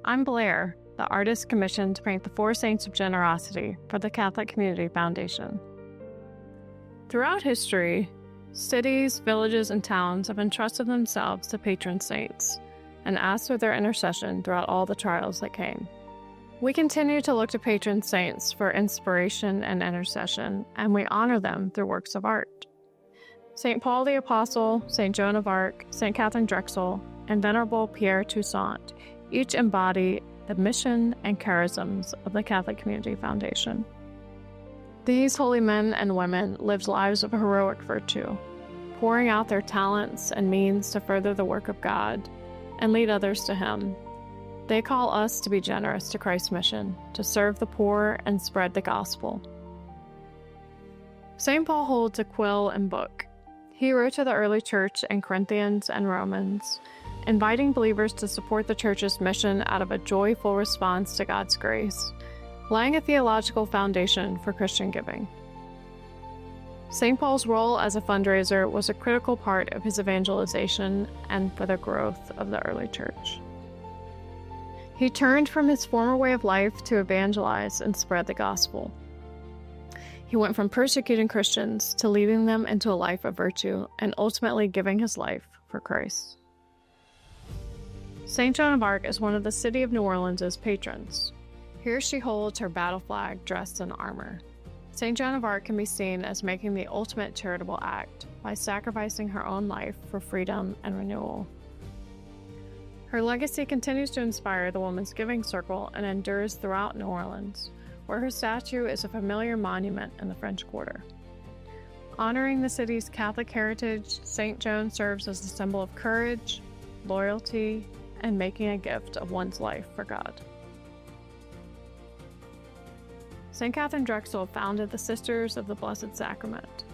I'm Blair, the artist commissioned to paint the 4 Saints of Generosity for the Catholic Community Foundation. Throughout history, cities, villages, and towns have entrusted themselves to patron saints and asked for their intercession throughout all the trials that came. We continue to look to patron saints for inspiration and intercession, and we honor them through works of art. St. Paul the Apostle, St. Joan of Arc, St. Catherine Drexel, and Venerable Pierre Toussaint each embody the mission and charisms of the Catholic Community Foundation. These holy men and women lived lives of heroic virtue, pouring out their talents and means to further the work of God and lead others to Him. They call us to be generous to Christ's mission, to serve the poor and spread the gospel. St. Paul holds a quill and book. He wrote to the early church in Corinthians and Romans, inviting believers to support the church's mission out of a joyful response to God's grace, laying a theological foundation for Christian giving. St. Paul's role as a fundraiser was a critical part of his evangelization and for the growth of the early church. He turned from his former way of life to evangelize and spread the gospel. He went from persecuting Christians to leading them into a life of virtue and ultimately giving his life for Christ. St. Joan of Arc is one of the city of New Orleans' patrons. Here she holds her battle flag dressed in armor. St. Joan of Arc can be seen as making the ultimate charitable act by sacrificing her own life for freedom and renewal. Her legacy continues to inspire the Women's Giving Circle and endures throughout New Orleans, where her statue is a familiar monument in the French Quarter. Honoring the city's Catholic heritage, St. Joan serves as a symbol of courage, loyalty, and making a gift of one's life for God. St. Catherine Drexel founded the Sisters of the Blessed Sacrament,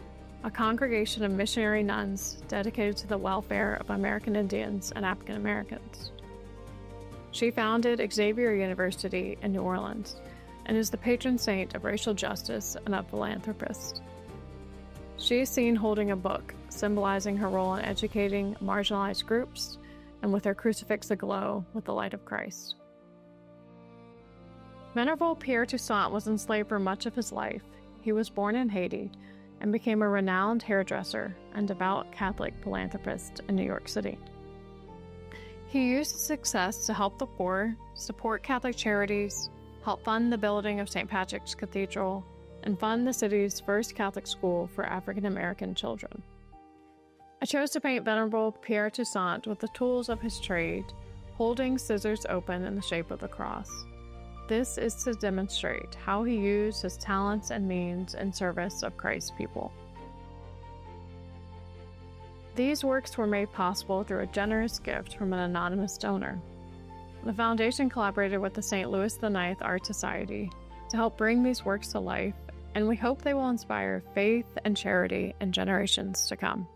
a congregation of missionary nuns dedicated to the welfare of American Indians and African Americans. She founded Xavier University in New Orleans and is the patron saint of racial justice and of philanthropists. She is seen holding a book symbolizing her role in educating marginalized groups and with her crucifix aglow with the light of Christ. Venerable Pierre Toussaint was enslaved for much of his life. He was born in Haiti and became a renowned hairdresser and devout Catholic philanthropist in New York City. He used his success to help the poor, support Catholic charities, help fund the building of St. Patrick's Cathedral, and fund the city's first Catholic school for African American children. I chose to paint Venerable Pierre Toussaint with the tools of his trade, holding scissors open in the shape of the cross. This is to demonstrate how he used his talents and means in service of Christ's people. These works were made possible through a generous gift from an anonymous donor. The foundation collaborated with the St. Louis IX Art Society to help bring these works to life, and we hope they will inspire faith and charity in generations to come.